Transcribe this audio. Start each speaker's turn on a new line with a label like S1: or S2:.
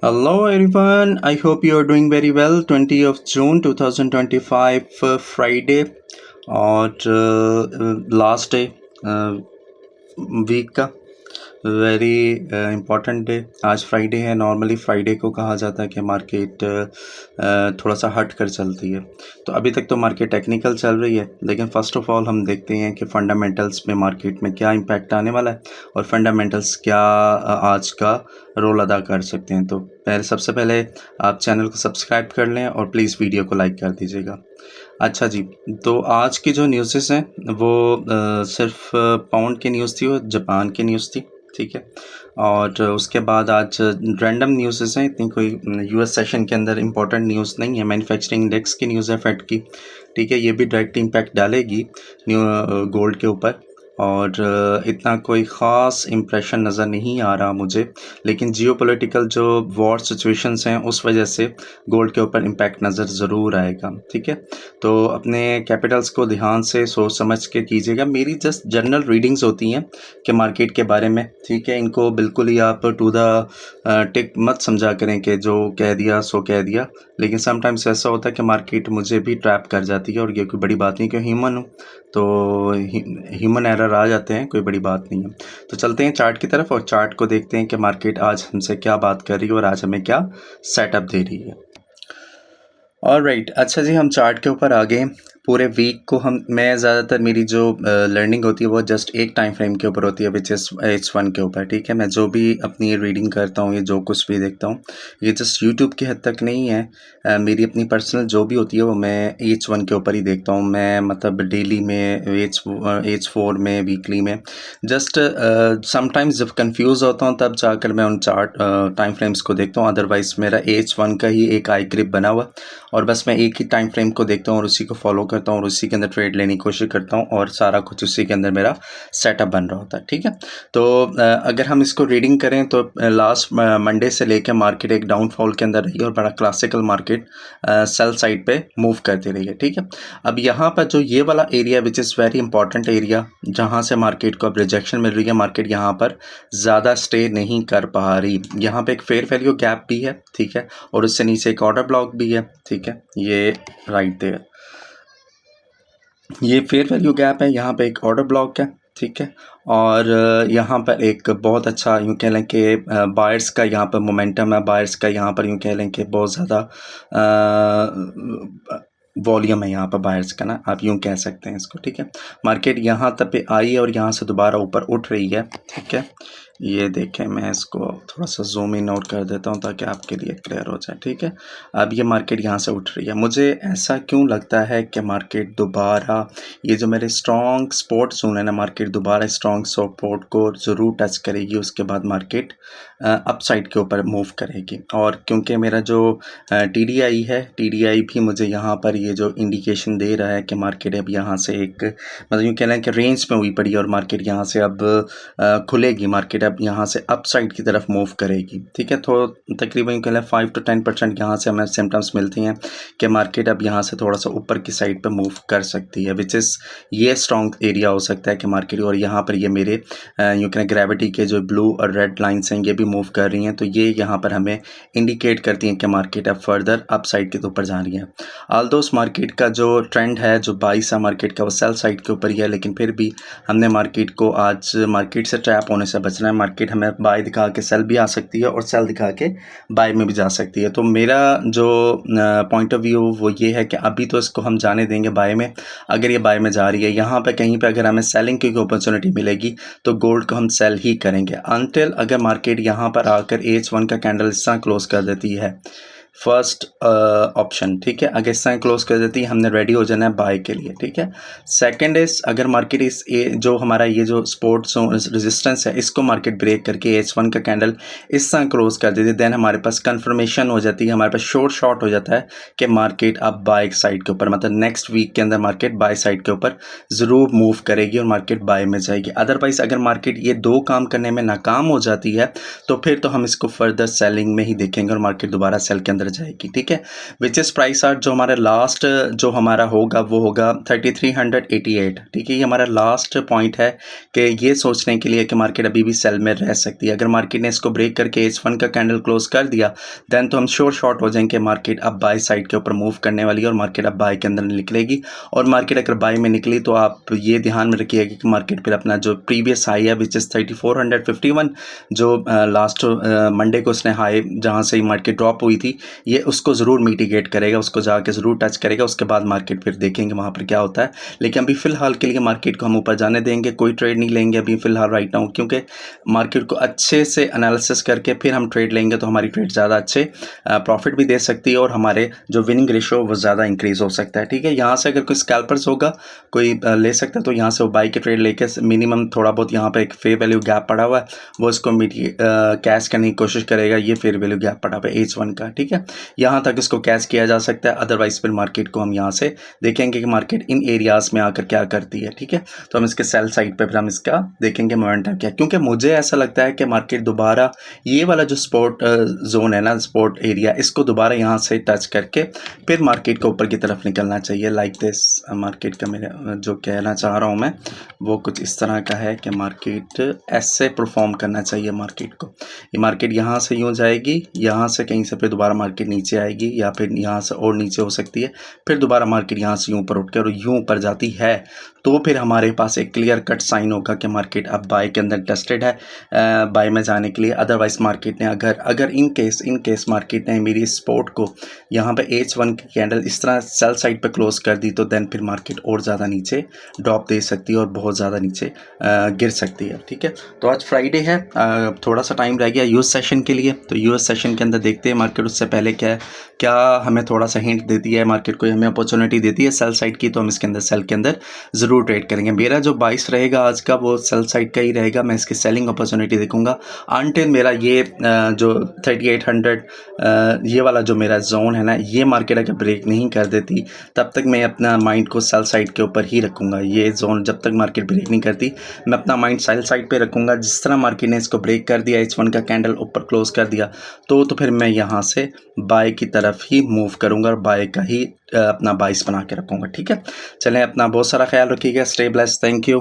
S1: Hello everyone, I hope you are doing very well. 20 of June 2025 Friday और last day week का very important day. आज Friday है। Normally Friday को कहा जाता है कि मार्केट थोड़ा सा हट कर चलती है। तो अभी तक तो मार्केट टेक्निकल चल रही है, लेकिन फ़र्स्ट ऑफ ऑल हम देखते हैं कि फ़ंडामेंटल्स में मार्केट में क्या इम्पैक्ट आने वाला है और फंडामेंटल्स क्या आज का रोल अदा कर सकते हैं। तो सबसे पहले आप चैनल को सब्सक्राइब कर लें और प्लीज़ वीडियो को लाइक कर दीजिएगा। अच्छा जी, तो आज की जो न्यूज़ेस हैं वो सिर्फ पाउंड की न्यूज़ थी और जापान की न्यूज़ थी, ठीक है। और उसके बाद आज रैंडम न्यूज़ेस हैं, इतनी कोई यूएस सेशन के अंदर इंपॉर्टेंट न्यूज़ नहीं है। मैन्युफैक्चरिंग इंडेक्स की न्यूज़ है फेड की, ठीक है। ये भी डायरेक्ट इम्पैक्ट डालेगी गोल्ड के ऊपर और इतना कोई ख़ास इम्प्रेशन नज़र नहीं आ रहा मुझे, लेकिन जियोपॉलिटिकल जो वॉर सिचुएशंस हैं उस वजह से गोल्ड के ऊपर इम्पैक्ट नज़र ज़रूर आएगा, ठीक है। तो अपने कैपिटल्स को ध्यान से सोच समझ के कीजिएगा। मेरी जस्ट जनरल रीडिंग्स होती हैं कि मार्केट के बारे में, ठीक है। इनको बिल्कुल ही आप टू द टिक मत समझा करें कि जो कह दिया सो कह दिया, लेकिन समटाइम्स ऐसा होता है कि मार्केट मुझे भी ट्रैप कर जाती है और ये कोई बड़ी बात नहीं, क्योंकि ह्यूमन हूँ तो ह्यूमन एरर आ जाते हैं, कोई बड़ी बात नहीं है। तो चलते हैं चार्ट की तरफ और चार्ट को देखते हैं कि मार्केट आज हमसे क्या बात कर रही है और आज हमें क्या सेटअप दे रही है। ऑलराइट, अच्छा जी, हम चार्ट के ऊपर आ गए। पूरे वीक को मैं ज़्यादातर मेरी जो लर्निंग होती है वो जस्ट एक टाइम फ्रेम के ऊपर होती है, विच इज़ H1 के ऊपर, ठीक है। मैं जो भी अपनी रीडिंग करता हूँ, ये जो कुछ भी देखता हूँ, ये जस्ट यूट्यूब की हद तक नहीं है। मेरी अपनी पर्सनल जो भी होती है वो मैं H1 के ऊपर ही देखता हूँ। मैं मतलब डेली में, H4 में, वीकली में, जस्ट समटाइम्स जब कंफ्यूज होता हूँ तब जाकर मैं उन चार्ट टाइम फ्रेम्स को देखता हूँ। अदरवाइज़ मेरा H1 का ही एक आई ग्रिप बना हुआ और बस मैं एक ही टाइम फ्रेम को देखता हूँ और उसी को फॉलो करता हूँ और उसी के अंदर ट्रेड लेने की कोशिश करता हूँ और सारा कुछ उसी के अंदर मेरा सेटअप बन रहा होता है, ठीक है। तो अगर हम इसको रीडिंग करें तो लास्ट मंडे से लेकर मार्केट एक डाउनफॉल के अंदर रही और बड़ा क्लासिकल मार्केट सेल साइड पे मूव करती रही है, ठीक है। अब यहाँ पर जो ये वाला area which is very important area, जहाँ से मार्केट को अब रिजेक्शन मिल रही है, मार्केट यहाँ पर ज़्यादा स्टे नहीं कर पा रही। यहाँ पे एक फेयर वैल्यू गैप भी है, ठीक है, और उससे नीचे एक ऑर्डर ब्लॉक भी है, ठीक है। ये राइट देयर, ये फेयर वैल्यू गैप है, यहाँ पे एक ऑर्डर ब्लॉक है, ठीक है। और यहाँ पर एक बहुत अच्छा यूँ कह लें कि बायर्स का यहाँ पर मोमेंटम है, बायर्स का यहाँ पर यूँ कह लें कि बहुत ज़्यादा वॉल्यूम है यहाँ पर बायर्स का ना, आप यूँ कह सकते हैं इसको, ठीक है। मार्केट यहाँ तक पे आई है और यहाँ से दोबारा ऊपर उठ रही है, ठीक है। ये देखें, मैं इसको थोड़ा सा जूम इन आउट कर देता हूँ ताकि आपके लिए क्लियर हो जाए, ठीक है। अब ये मार्केट यहाँ से उठ रही है। मुझे ऐसा क्यों लगता है कि मार्केट दोबारा ये जो मेरे स्ट्रॉन्ग सपोर्ट जोन है ना, मार्केट दोबारा स्ट्रॉन्ग सपोर्ट को ज़रूर टच करेगी। उसके बाद मार्केट अपसाइड के ऊपर मूव करेगी। और क्योंकि मेरा जो TDI है, TDI भी मुझे यहाँ पर ये जो इंडिकेशन दे रहा है कि मार्केट अब यहाँ से एक मतलब यूँ कह लें कि रेंज में हुई पड़ी है और मार्केट यहाँ से अब खुलेगी। मार्केट अब यहाँ से अपसाइड की तरफ मूव करेगी, ठीक है। तो तकरीबन कह लें 5 to 10% यहाँ से हमें सिम्टम्स मिलती हैं कि मार्केट अब यहाँ से थोड़ा सा ऊपर की साइड पे मूव कर सकती है, विच इज़ ये स्ट्रॉन्ग एरिया हो सकता है कि मार्केट, और यहाँ पर ये मेरे यूँ कह ग्रेविटी के जो ब्लू और रेड लाइन्स हैं ये भी मूव कर रही हैं। तो ये यहाँ पर हमें इंडिकेट करती हैं कि मार्केट अब फर्दर अप साइड के ऊपर जा रही है। ऑल्दो उस मार्केट का जो ट्रेंड है, जो बाइस है मार्केट का, वो सेल साइड के ऊपर ही है, लेकिन फिर भी हमने मार्केट को आज मार्केट से ट्रैप होने से बचना है। मार्केट हमें बाय दिखा के सेल भी आ सकती है और सेल दिखा के बाय में भी जा सकती है। तो मेरा जो पॉइंट ऑफ व्यू वो ये है कि अभी तो इसको हम जाने देंगे बाय में। अगर ये बाय में जा रही है, यहाँ पे कहीं पे अगर हमें सेलिंग की अपॉर्चुनिटी मिलेगी तो गोल्ड को हम सेल ही करेंगे अनटिल अगर मार्केट यहाँ पर आकर H1 का कैंडल इस तरह क्लोज कर देती है, फर्स्ट ऑप्शन, ठीक है। अगर इस तरह क्लोज कर देती है, हमने रेडी हो जाना है बाय के लिए, ठीक है। सेकंड इज अगर मार्केट इस जो हमारा ये जो सपोर्ट रेजिस्टेंस है इसको मार्केट ब्रेक करके H1 का कैंडल इस तरह क्लोज कर देती है, देन हमारे पास कंफर्मेशन हो जाती है, हमारे पास शॉर्ट हो जाता है कि मार्केट अब बाय साइड के ऊपर, मतलब नेक्स्ट वीक के अंदर मार्केट बाय साइड के ऊपर ज़रूर मूव करेगी और मार्केट बाय में जाएगी। अदरवाइज अगर मार्केट ये दो काम करने में नाकाम हो जाती है तो फिर तो हम इसको फर्दर सेलिंग में ही देखेंगे और मार्केट दोबारा सेल के अंदर अंदर जाएगी, ठीक है। विच इज़ प्राइस आर्ट जो हमारा लास्ट जो हमारा होगा वो होगा 3388, ठीक है। ये हमारा लास्ट पॉइंट है कि ये सोचने के लिए कि मार्केट अभी भी सेल में रह सकती है। अगर मार्केट ने इसको ब्रेक करके H1 का कैंडल क्लोज कर दिया देन तो हम श्योर शॉर्ट हो जाएंगे मार्केट अब बाय साइड के ऊपर मूव करने वाली है और मार्केट अब बाय के अंदर निकलेगी। और मार्केट अगर बाय में निकली तो आप ये ध्यान में रखिएगा कि मार्केट फिर अपना जो प्रीवियस हाई है विच इज़ 3451 जो लास्ट मंडे को उसने हाई जहाँ से मार्केट ड्रॉप हुई थी ये उसको ज़रूर मिटिगेट करेगा, उसको जाके ज़रूर टच करेगा। उसके बाद मार्केट फिर देखेंगे वहाँ पर क्या होता है। लेकिन अभी फ़िलहाल के लिए मार्केट को हम ऊपर जाने देंगे, कोई ट्रेड नहीं लेंगे अभी फ़िलहाल राइट नाउ, क्योंकि मार्केट को अच्छे से एनालिसिस करके फिर हम ट्रेड लेंगे तो हमारी ट्रेड ज़्यादा अच्छे प्रॉफिट भी दे सकती है और हमारे जो विनिंग रेशो वो ज़्यादा इंक्रीज़ हो सकता है, ठीक है। यहाँ से अगर कोई स्कैल्पर्स होगा कोई ले सकता है तो यहाँ से वो बाई के ट्रेड लेके मिनिमम थोड़ा बहुत यहाँ पे एक फेयर वैल्यू गैप पड़ा हुआ है वो इसको कैश करने की कोशिश करेगा। ये फेयर वैल्यू गैप पड़ा हुआ है H1 का, ठीक है। यहाँ तक इसको कैश किया जा सकता है, अदरवाइज फिर मार्केट को हम यहाँ से देखेंगे कि मार्केट इन एरियाज़ में आकर क्या करती है, ठीक है। तो हम इसके सेल साइड पे फिर हम इसका देखेंगे मोमेंटम क्या, क्योंकि मुझे ऐसा लगता है कि मार्केट दोबारा ये वाला जो स्पोर्ट जोन है ना, स्पोर्ट एरिया, इसको दोबारा यहाँ से टच करके फिर मार्केट को ऊपर की तरफ निकलना चाहिए। लाइक दिस मार्केट का मेरा जो कहना चाह रहा हूँ मैं वो कुछ इस तरह का है कि मार्केट ऐसे परफॉर्म करना चाहिए मार्केट को। ये मार्केट यहाँ से यूँ जाएगी, यहाँ से कहीं से फिर दोबारा मार्केट नीचे आएगी या फिर यहाँ से और नीचे हो सकती है, फिर दोबारा मार्केट यहाँ से यूँ ऊपर उठ के और यूँ ऊपर जाती है तो फिर हमारे पास एक क्लियर कट साइन होगा कि मार्केट अब बाय के अंदर टेस्टेड है बाय में जाने के लिए। अदरवाइज मार्केट ने अगर इन केस मार्केट ने मेरी सपोर्ट को यहाँ पे H1 की कैंडल इस तरह सेल साइड पे क्लोज कर दी तो देन फिर मार्केट और ज़्यादा नीचे ड्रॉप दे सकती है और बहुत ज़्यादा नीचे गिर सकती है, ठीक है। तो आज फ्राइडे है, थोड़ा सा टाइम रह गया यूएस सेशन के लिए, तो यूएस सेशन के अंदर देखते हैं मार्केट उससे पहले क्या हमें थोड़ा सा हिंट देती है, मार्केट को हमें अपॉर्चुनिटी देती है सेल साइड की, तो हम इसके अंदर सेल के अंदर ज़रूर ट्रेड करेंगे। मेरा जो 22 रहेगा आज का वो सेल साइड का ही रहेगा, मैं इसकी सेलिंग अपॉर्चुनिटी देखूंगा अनटिल मेरा ये जो 3800 ये वाला जो मेरा जोन है ना, ये मार्केट अगर ब्रेक नहीं कर देती तब तक मैं अपना माइंड को सेल साइड के ऊपर ही रखूँगा। ये जोन जब तक मार्केट ब्रेक नहीं करती मैं अपना माइंड सेल साइड पे रखूँगा। जिस तरह मार्केट ने इसको ब्रेक कर दिया, H1 का कैंडल ऊपर क्लोज कर दिया तो फिर मैं यहाँ से बाय की तरफ ही मूव करूँगा और बाय का ही अपना बाइस बना के रखूँगा, ठीक है। चलें, अपना बहुत सारा ख्याल रखिएगा, स्टे ब्लेस्ड, थैंक यू।